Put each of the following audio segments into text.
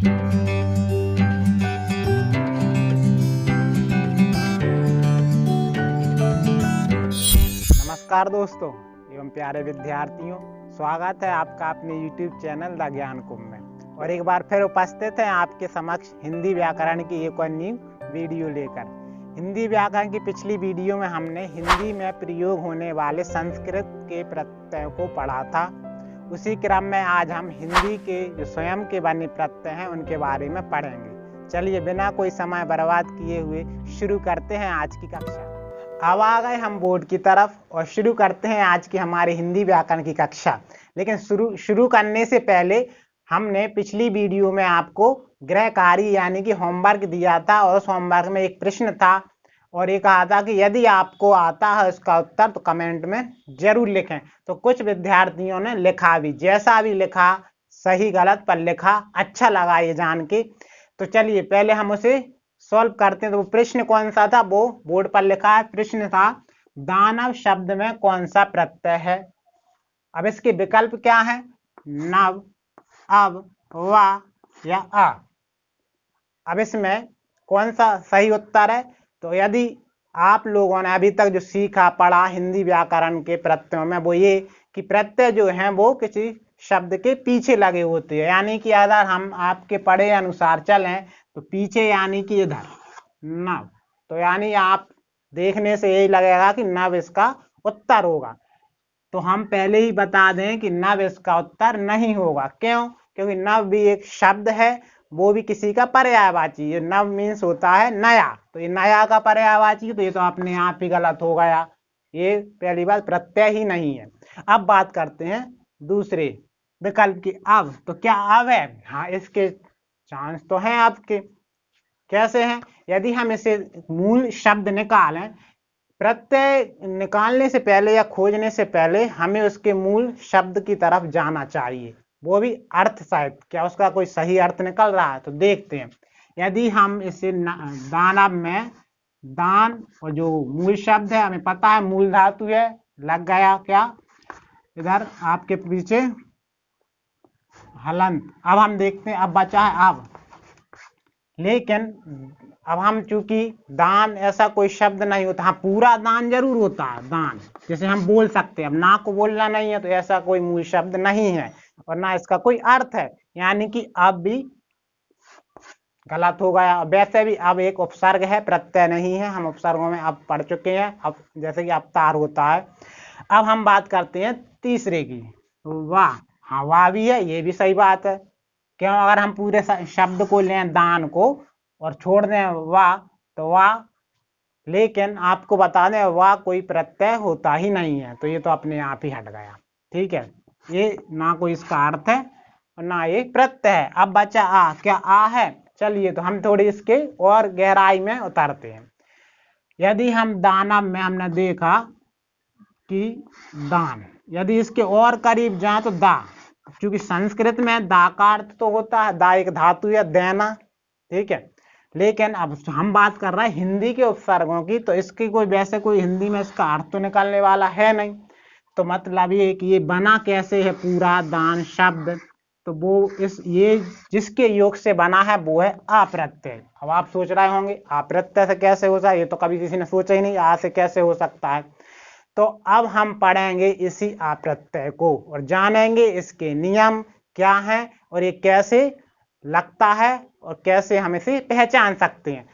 नमस्कार दोस्तों एवं प्यारे विद्यार्थियों, स्वागत है आपका अपने YouTube चैनल द ज्ञान कुंभ में। और एक बार फिर उपस्थित हैं आपके समक्ष हिंदी व्याकरण की एक और न्यू वीडियो लेकर। हिंदी व्याकरण की पिछली वीडियो में हमने हिंदी में प्रयोग होने वाले संस्कृत के प्रत्ययों को पढ़ा था। उसी क्रम में आज हम हिंदी के जो स्वयं के बने प्रत्यय हैं उनके बारे में पढ़ेंगे। चलिए बिना कोई समय बर्बाद किए हुए शुरू करते हैं आज की कक्षा। अब आ गए हम बोर्ड की तरफ और शुरू करते हैं आज की हमारी हिंदी व्याकरण की कक्षा। लेकिन शुरू करने से पहले हमने पिछली वीडियो में आपको गृह कार्य यानी कि होमवर्क दिया था और उस होमवर्क में एक प्रश्न था और ये कहा था कि यदि आपको आता है उसका उत्तर तो कमेंट में जरूर लिखें। तो कुछ विद्यार्थियों ने लिखा भी, जैसा भी लिखा सही गलत पर लिखा, अच्छा लगा ये जान के। तो चलिए पहले हम उसे सॉल्व करते हैं। तो वो प्रश्न कौन सा था वो बोर्ड पर लिखा है। प्रश्न था दानव शब्द में कौन सा प्रत्यय है। अब इसके विकल्प क्या है, नव, अब, वा या आ। अब इसमें कौन सा सही उत्तर है। तो यदि आप लोगों ने अभी तक जो सीखा पढ़ा हिंदी व्याकरण के प्रत्ययों में वो ये कि प्रत्यय जो हैं वो किसी शब्द के पीछे लगे होते हैं, यानी कि अगर हम आपके पढ़े अनुसार चलें तो पीछे यानी कि इधर नव, तो यानी आप देखने से यही लगेगा कि नव इसका उत्तर होगा। तो हम पहले ही बता दें कि नव इसका उत्तर नहीं होगा। क्यों? क्योंकि नव भी एक शब्द है, वो भी किसी का पर्यायवाची है। नव मीन्स होता है नया, तो ये नया का पर्यायवाची है, तो ये तो अपने आप ही गलत हो गया। ये पहली बात प्रत्यय ही नहीं है। अब बात करते हैं दूसरे विकल्प की। अब तो क्या अब है? हाँ, इसके चांस तो हैं आपके। कैसे हैं? यदि हम इसे मूल शब्द निकालें, प्रत्यय निकालने से पहले या खोजने से पहले हमें उसके मूल शब्द की तरफ जाना चाहिए, वो भी अर्थ सहित। क्या उसका कोई सही अर्थ निकल रहा है? तो देखते हैं। यदि हम इसे दानव में दान और जो मूल शब्द है हमें पता है मूल धातु है, लग गया क्या इधर आपके पीछे हलंत। अब हम देखते हैं, अब बचा है अब। लेकिन अब हम चूंकि दान ऐसा कोई शब्द नहीं होता, हाँ पूरा दान जरूर होता है, दान जैसे हम बोल सकते हैं। अब ना को बोलना नहीं है तो ऐसा कोई मूल शब्द नहीं है और ना इसका कोई अर्थ है, यानी कि अब भी गलत हो गया। वैसे भी अब एक उपसर्ग है, प्रत्यय नहीं है। हम उपसर्गों में अब पढ़ चुके हैं, अब जैसे कि अवतार होता है। अब हम बात करते हैं तीसरे की, वाह। हाँ वाह भी है, ये भी सही बात है। क्यों? अगर हम पूरे शब्द को लें दान को और छोड़ दें वाह तो वाह, लेकिन आपको बता दें वाह कोई प्रत्यय होता ही नहीं है, तो ये तो अपने आप ही हट गया। ठीक है, ये ना कोई इसका अर्थ है और ना ये प्रत्यय है। अब बचा आ। क्या आ है? चलिए तो हम थोड़ी इसके और गहराई में उतरते हैं। यदि हम दानव में हमने देखा कि दान, यदि इसके और करीब जाए तो दा, क्योंकि संस्कृत में दा का अर्थ तो होता है, दा एक धातु है, देना। ठीक है, लेकिन अब हम बात कर रहे हैं हिंदी के उपसर्गों की, तो इसकी कोई वैसे कोई हिंदी में इसका अर्थ तो निकलने वाला है नहीं। तो मतलब ये कि ये बना कैसे है पूरा दान शब्द, तो वो ये जिसके योग से बना है वो है अप्रत्यय। अब आप सोच रहे होंगे अप्रत्यय से कैसे हो जाए, ये तो कभी किसी ने सोचा ही नहीं, आ से कैसे हो सकता है। तो अब हम पढ़ेंगे इसी अप्रत्यय को और जानेंगे इसके नियम क्या हैं और ये कैसे लगता है और कैसे हम इसे पहचान सकते हैं।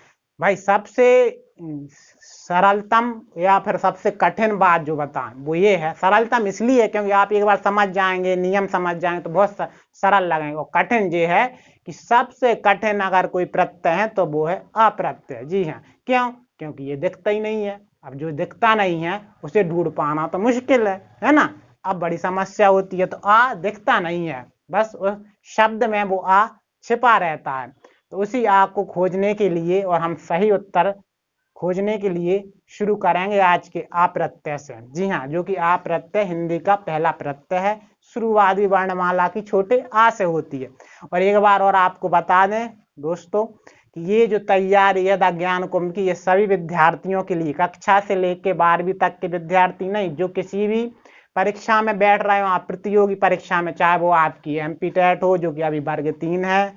भाई सबसे सरलतम या फिर सबसे कठिन बात जो बताएं वो ये है। सरलतम इसलिए क्योंकि आप एक बार समझ जाएंगे, नियम समझ जाएंगे तो बहुत सरल लगेंगे। और कठिन ये है कि सबसे कठिन अगर कोई प्रत्यय है तो वो है अप्रत्यय। जी हाँ, क्यों? क्योंकि ये दिखता ही नहीं है। अब जो दिखता नहीं है उसे ढूंढ पाना तो मुश्किल है ना। अब बड़ी समस्या होती है। तो आ दिखता नहीं है, बस उस शब्द में वो आ छिपा रहता है। तो उसी आ को खोजने के लिए और हम सही उत्तर खोजने के लिए शुरू करेंगे आज के आ प्रत्यय से। जी हाँ, जो कि आ प्रत्यय हिंदी का पहला प्रत्यय है, शुरुआती वर्णमाला की छोटे आ से होती है। और एक बार और आपको बता दें दोस्तों कि ये जो तैयारी है द ज्ञान कुंभ की, ये सभी विद्यार्थियों के लिए, कक्षा से लेकर 12वीं तक के विद्यार्थी नहीं, जो किसी भी परीक्षा में बैठ रहे हो आप, प्रतियोगी परीक्षा में, चाहे वो आपकी एमपी टेट हो जो कि अभी वर्ग 3 है,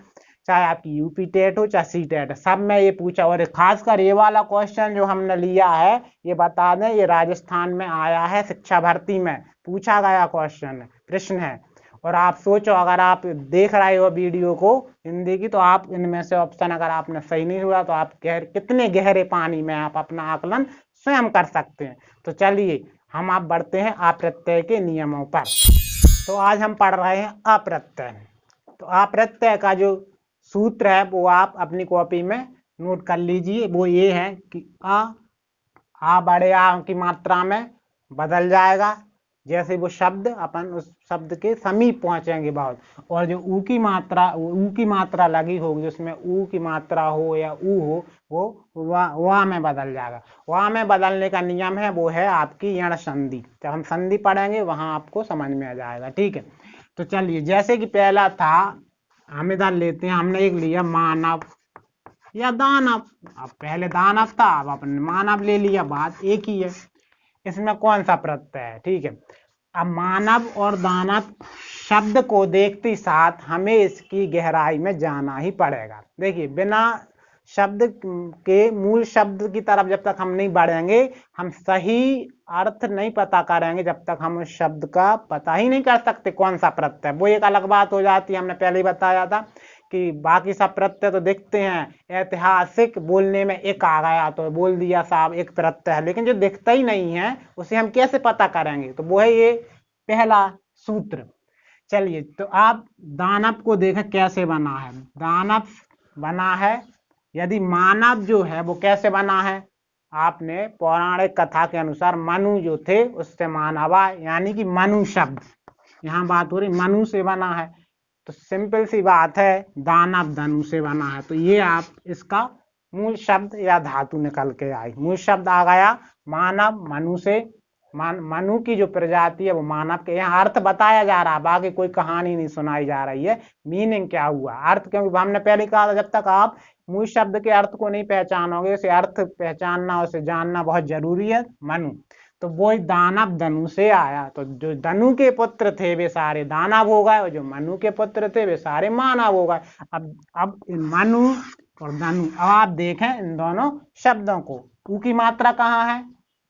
चाहे आपकी यूपी टेट हो चाहे सी टेट, सब में ये पूछा। और खासकर ये वाला क्वेश्चन जो हमने लिया है, ये बता दें, ये राजस्थान में आया है, शिक्षा भर्ती में पूछा गया क्वेश्चन प्रश्न है। और आप सोचो, अगर आप देख रहे हो वीडियो को हिंदी की, तो आप इनमें से ऑप्शन अगर आपने सही नहीं हुआ तो आप कितने गहरे पानी में आप अपना आकलन स्वयं कर सकते हैं। तो चलिए हम आप बढ़ते हैं अप्रत्यय के नियमों पर। तो आज हम पढ़ रहे हैं अप्रत्यय। तो अप्रत्यय का जो सूत्र है वो आप अपनी कॉपी में नोट कर लीजिए। वो ये है कि आ बड़े आ की मात्रा में बदल जाएगा जैसे वो शब्द अपन उस शब्द के समीप पहुंचेंगे बहुत। और जो ऊ की मात्रा लगी होगी, जिसमें ऊ की मात्रा हो या ऊ हो, वो वा में बदल जाएगा। वा में बदलने का नियम है, वो है आपकी यण संधि। जब हम संधि पढ़ेंगे वहां आपको समझ में आ जाएगा। ठीक है, तो चलिए, जैसे कि पहला था, हम इधर लेते हैं, हमने एक लिया मानव या दानव। अब पहले दानव था, अब अपने मानव ले लिया, बात एक ही है। इसमें कौन सा प्रत्यय है? ठीक है, अब मानव और दानव शब्द को देखते साथ हमें इसकी गहराई में जाना ही पड़ेगा। देखिए, बिना शब्द के मूल शब्द की तरफ जब तक हम नहीं बढ़ेंगे, हम सही अर्थ नहीं पता करेंगे जब तक हम उस शब्द का पता ही नहीं कर सकते कौन सा प्रत्यय। वो एक अलग बात हो जाती है, हमने पहले ही बताया था कि बाकी सब प्रत्यय तो दिखते हैं, ऐतिहासिक बोलने में एक आ गया तो बोल दिया साहब एक प्रत्यय है, लेकिन जो दिखता ही नहीं है उसे हम कैसे पता करेंगे? तो वो है ये पहला सूत्र। चलिए, तो आप दानव को देखें कैसे बना है। दानव बना है, यदि मानव जो है वो कैसे बना है? आपने पौराणिक कथा के अनुसार मनु जो थे उससे मानवा, यानी कि मनु शब्द, यहाँ बात हो रही मनु से बना है। तो सिंपल सी बात है, दानव धनु से बना है। तो ये आप इसका मूल शब्द या धातु निकल के आई। मूल शब्द आ गया मानव, मनु से। मनु की जो प्रजाति है वो मानव के, यहाँ अर्थ बताया जा रहा है, बाकी कोई कहानी नहीं सुनाई जा रही है। मीनिंग क्या हुआ, अर्थ, क्योंकि हमने पहले कहा था जब तक आप मूल शब्द के अर्थ को नहीं पहचानोगे, उसे अर्थ पहचानना, उसे जानना बहुत जरूरी है। मनु, तो वो दानव धनु से आया। तो जो धनु के पुत्र थे वे सारे दानव हो गए, और जो मनु के पुत्र थे वे सारे मानव हो गए। अब मनु और धनु, अब आप देखें इन दोनों शब्दों को, ऊ की मात्रा कहाँ है?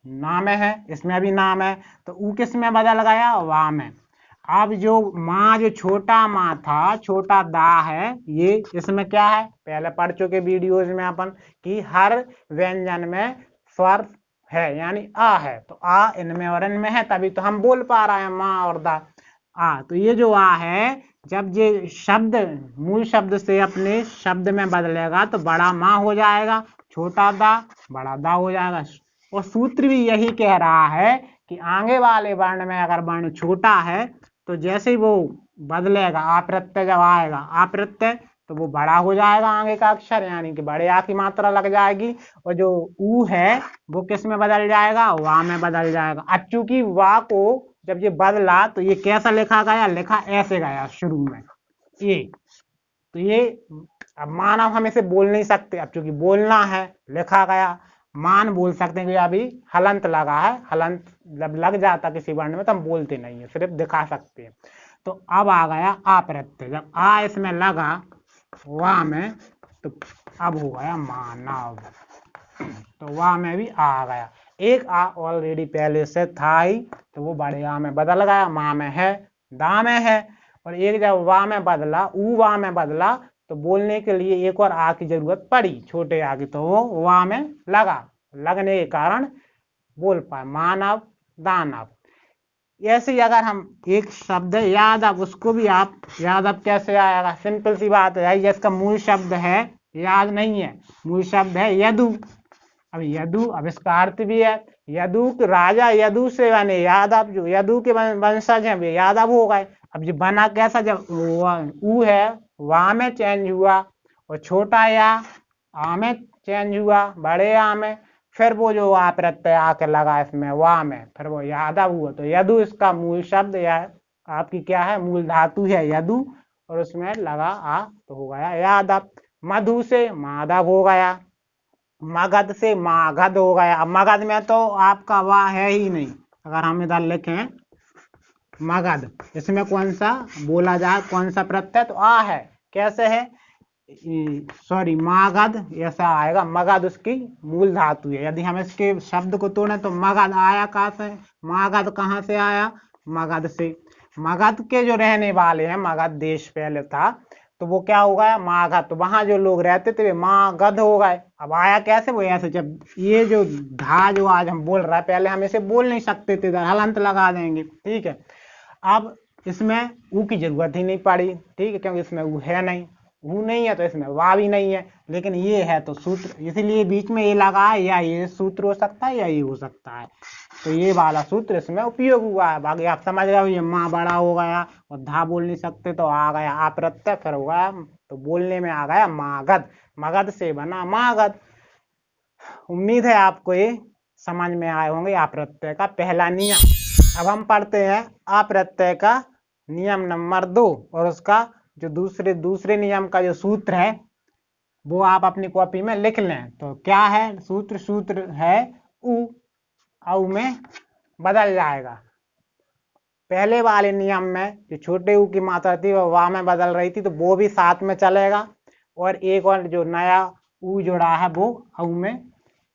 नाम है, इसमें भी नाम है, तो ऊ किस में बदल गया? वा में। अब जो माँ, जो छोटा माँ था, छोटा दा है, ये इसमें क्या है? पहले पढ़ चुके वीडियोज में अपन कि हर व्यंजन में स्वर है, यानी आ है। तो आ इनमें और इनमें है, तभी तो हम बोल पा रहे हैं माँ और दा। आ, तो ये जो आ है, जब ये शब्द मूल शब्द से अपने शब्द में बदलेगा तो बड़ा माँ हो जाएगा, छोटा दा बड़ा दा हो जाएगा। और सूत्र भी यही कह रहा है कि आगे वाले वर्ण में अगर वर्ण छोटा है तो जैसे ही वो बदलेगा, अप्रत्यय जब आएगा, अप्रत्यय, तो वो बड़ा हो जाएगा आगे का अक्षर, यानी कि बड़े आ की मात्रा लग जाएगी। और जो ऊ है वो किस में बदल जाएगा? वा में बदल जाएगा। अब चूंकि वा को जब ये बदला तो ये कैसा लिखा गया? लिखा ऐसे गया शुरू में ये। तो ये अब मानव हम इसे बोल नहीं सकते, अब चूंकि बोलना है लिखा गया। मान बोल सकते हैं कि अभी हलंत लगा है, हलंत जब लग जाता किसी वर्ण में तो हम बोलते नहीं है, सिर्फ दिखा सकते हैं। तो अब आ गया अप्रत्यय, जब आ इसमें लगा वा में तो अब हो गया मानव। तो वा में भी आ गया, एक आ ऑलरेडी पहले से था ही, तो वो बड़े आ में बदल गया, माँ में है, दा में है। और एक जब वा में बदला, ऊ वा में बदला, तो बोलने के लिए एक और आ की जरूरत पड़ी, छोटे आ की, तो वो वा में लगा, लगने के कारण बोल पाए मानव दानव। ऐसे ही अगर हम एक शब्द यादव, उसको भी आप यादव कैसे आएगा? सिंपल सी बात है, जिसका मूल शब्द है याद नहीं है, मूल शब्द है यदु। अब यदु, अब इसका अर्थ भी है यदु, राजा यदु से बने, यादव जो यदु के वंशज हैं वे यादव हो गए। अब ये बना कैसा? जब ऊ है वा में चेंज हुआ, और छोटा या आ में चेंज हुआ, बड़े आ में, फिर वो जो आ प्रत्यय आके लगा इसमें वा में, फिर वो यादव हुआ। तो यदु इसका मूल शब्द या आपकी क्या है? मूल धातु है यदु, और उसमें लगा आ तो हो गया यादव। मधु से माधव हो गया, मगध से मागध हो गया। अब मगध में तो आपका वाह है ही नहीं, अगर हम इधर लिखें मगध, इसमें कौन सा बोला जाए, कौन सा प्रत्यय? तो आ है। कैसे है? सॉरी मगध ऐसा आएगा। मगध उसकी मूल धातु है। यदि हम इसके शब्द को तोड़े तो मगध आया कहाँ से? मगध कहाँ से आया? मगध से। मगध के जो रहने वाले हैं, मगध देश पहले था, तो वो क्या हो गया? मागध। तो वहां जो लोग रहते थे वे मागध हो गए। अब आया कैसे? वो ऐसे, जब ये जो धा जो आज हम बोल रहा है, पहले हम इसे बोल नहीं सकते थे, हलंत लगा देंगे, ठीक है। अब इसमें ऊ की जरूरत ही नहीं पड़ी, ठीक है, क्योंकि इसमें ऊ है नहीं, ऊ नहीं है तो इसमें वा भी नहीं है, लेकिन ये है तो सूत्र, इसीलिए बीच में ये लगा है, या ये सूत्र हो सकता है या ये हो सकता है, तो ये वाला सूत्र इसमें उपयोग हुआ है। बाकी आप समझ रहे हो, ये माँ बड़ा हो गया और धा बोल नहीं सकते तो आ गया आ प्रत्यय, फिर हो गया तो बोलने में आ गया मागध। मगध से बना मागध। उम्मीद है आपको ये समझ में आए होंगे अप्रत्यय का पहला नियम। अब हम पढ़ते हैं अप्रत्यय का नियम नंबर 2, और उसका जो दूसरे नियम का जो सूत्र है वो आप अपनी कॉपी में लिख लें। तो क्या है सूत्र? सूत्र है उ, औ में बदल जाएगा। पहले वाले नियम में जो छोटे ऊ की मात्रा थी वो वाह में बदल रही थी, तो वो भी साथ में चलेगा, और एक और जो नया ऊ जुड़ा है वो औ में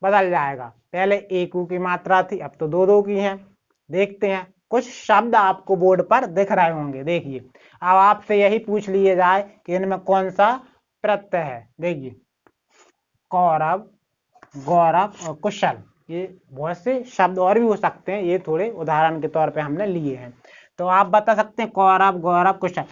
बदल जाएगा। पहले एक ऊ की मात्रा थी, अब तो दो की है। देखते हैं, कुछ शब्द आपको बोर्ड पर दिख रहे होंगे, देखिए। अब आपसे यही पूछ लिए जाए कि इनमें कौन सा प्रत्यय है। देखिए, कौरव, गौरव और कुशल, ये बहुत से शब्द और भी हो सकते हैं, ये थोड़े उदाहरण के तौर पे हमने लिए हैं। तो आप बता सकते हैं कौरव, गौरव, कुशल,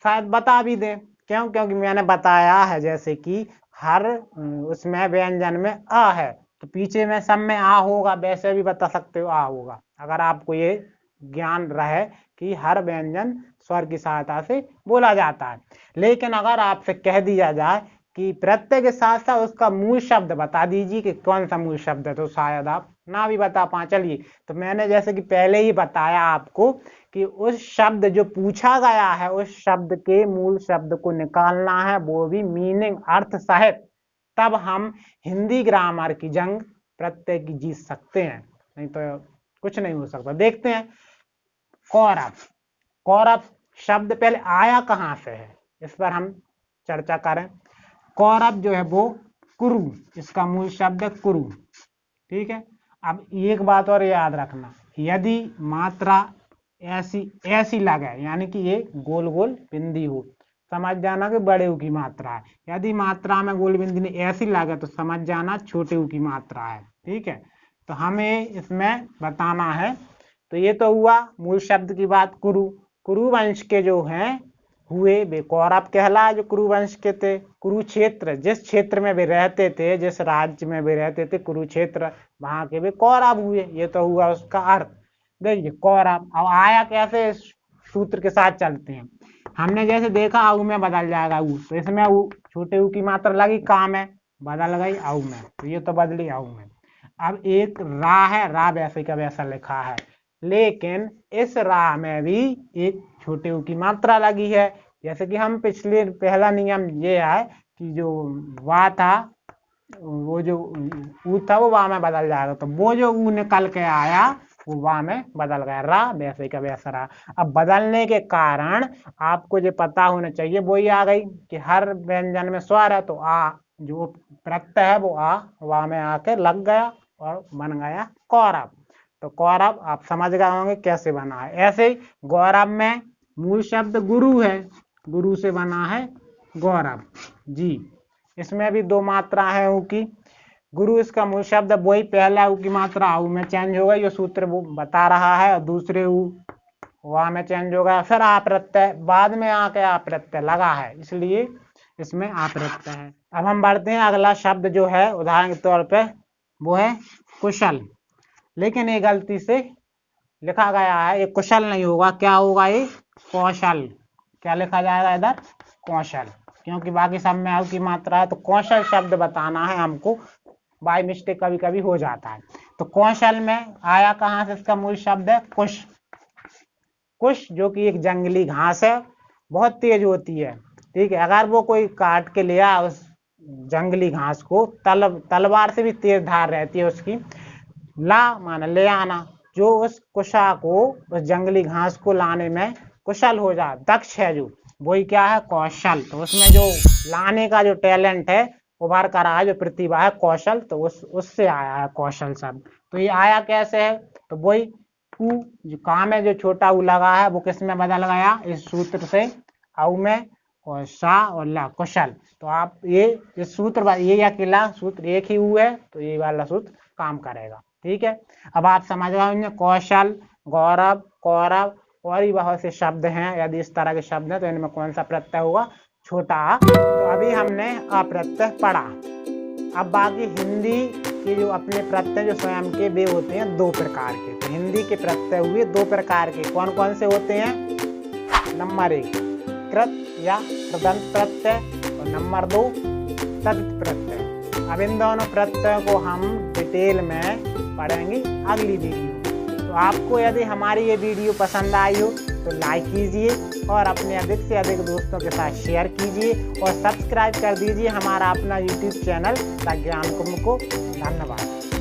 शायद बता भी दें। क्यों? क्योंकि मैंने बताया है जैसे कि हर उसमें व्यंजन में आ है, तो पीछे में सब में आ होगा, वैसे भी बता सकते हो आ होगा, अगर आपको ये ज्ञान रहे कि हर व्यंजन स्वर की सहायता से बोला जाता है। लेकिन अगर आपसे कह दिया जाए कि प्रत्यय के साथ साथ उसका मूल शब्द बता दीजिए कि कौन सा मूल शब्द है, तो शायद आप ना भी बता पाए। चलिए, तो मैंने जैसे कि पहले ही बताया आपको कि उस शब्द जो पूछा गया है, उस शब्द के मूल शब्द को निकालना है, वो भी मीनिंग, अर्थ सहित, तब हम हिंदी ग्रामर की जंग प्रत्यय की जीत सकते हैं, नहीं तो कुछ नहीं हो सकता। देखते हैं, कौरव। कौरव शब्द पहले आया कहाँ से है, इस पर हम चर्चा करें। कौरव जो है वो कुरु, इसका मूल शब्द है कुरु, ठीक है। अब एक बात और याद रखना, यदि मात्रा ऐसी लगे, यानी कि ये गोल गोल बिंदी हो, समझ जाना कि बड़े ऊ की मात्रा है। यदि मात्रा में गोल बिंदी ऐसी लगे तो समझ जाना छोटे ऊ की मात्रा है, ठीक है। तो हमें इसमें बताना है। तो ये तो हुआ मूल शब्द की बात। कुरु, कुरुवंश के जो हैं हुए वे कौरव कहलाए, जो कुरुवंश के थे। कुरुक्षेत्र, जिस क्षेत्र में वे रहते थे, जिस राज्य में वे रहते थे, कुरुक्षेत्र, वहां के वे कौरव हुए। ये तो हुआ उसका अर्थ। देखिए कौरव, अब आया कैसे, सूत्र के साथ चलते हैं। हमने जैसे देखा ऊ में बदल जाएगा ऊ, तो इसमें ऊ छोटे ऊ की मात्रा लगी, का में बदल गई ऊ में, तो ये तो बदली ऊ में। अब एक रा है, रा वैसे का वैसा लिखा है, लेकिन इस रा में भी एक छोटे ऊ की मात्रा लगी है। जैसे कि हम पिछले पहला नियम ये है कि जो वा था, वो जो ऊ था वो वा में बदल जाएगा, तो वो जो ऊ निकल के आया वो वा में बदल गया, रा वैसे का वैसा रहा। अब बदलने के कारण आपको जो पता होना चाहिए वो ही आ गई कि हर व्यंजन में स्वर है, तो आ जो प्रत्यय है वो आ वा में आके लग गया और बन गया कौरव। तो कौरव आप समझ गए होंगे कैसे बना है। ऐसे ही गौरव में मूल शब्द गुरु है, गुरु से बना है गौरव जी। इसमें भी दो मात्रा है ऊ की। गुरु इसका मूल शब्द, वही पहला ऊ की मात्रा ऊ में चेंज हो गई, जो सूत्र वो बता रहा है, और दूसरे ऊ वहां में चेंज हो गया। फिर आ प्रत्यय बाद में आके आ प्रत्यय लगा है, इसलिए इसमें आ प्रत्यय है। अब हम बढ़ते हैं, अगला शब्द जो है उदाहरण के तौर पे वो है कुशल। लेकिन ये गलती से लिखा गया है, ये कुशल नहीं होगा, क्या होगा ये कौशल। क्या लिखा जाएगा इधर? कौशल, क्योंकि बाकी सब में आउ की मात्रा है, तो कौशल शब्द बताना है हमको, बाय मिस्टेक कभी कभी हो जाता है। तो कौशल में आया कहाँ से, इसका मूल शब्द है कुश। कुश जो कि एक जंगली घास है, बहुत तेज होती है, ठीक है। अगर वो कोई काट के ले आ उस जंगली घास को, तलवार से भी तेज धार रहती है उसकी, ला माना ले आना, जो उस कुशा को, उस जंगली घास को लाने में कुशल हो जाए, दक्ष है जो, वही क्या है, कौशल। तो उसमें जो लाने का जो टैलेंट है, उभर कर आया जो प्रतिभा है, कौशल, तो उससे आया है कौशल शब्द। तो ये आया कैसे है, तो वही उ जो काम है, जो छोटा उ लगा है, वो किस में बदल गया, इस सूत्र से, औ में, और सा और ला, कुशल। तो आप ये इस सूत्र, ये अकेला सूत्र एक ही उ है, तो ये वाला सूत्र काम करेगा। ठीक है, अब आप समझ गए होंगे कौशल, गौरव, कौरव, और भी बहुत से शब्द हैं। यदि इस तरह के शब्द हैं तो इनमें कौन सा प्रत्यय होगा, छोटा आ। तो अभी हमने अप्रत्यय पढ़ा। अब बाकी हिंदी के जो अपने प्रत्यय जो स्वयं के वे होते हैं दो प्रकार के। तो हिंदी के प्रत्यय हुए दो प्रकार के, कौन कौन से होते हैं, नंबर 1 कृत या कृदंत प्रत्यय, और नंबर 2 तद्धित प्रत्यय। अब इन दोनों प्रत्ययों को हम डिटेल में पढ़ेंगे अगली वीडियो में। तो आपको यदि हमारी ये वीडियो पसंद आई हो तो लाइक कीजिए, और अपने अधिक से अधिक दोस्तों के साथ शेयर कीजिए, और सब्सक्राइब कर दीजिए हमारा अपना यूट्यूब चैनल द ज्ञान कुंभ को। धन्यवाद।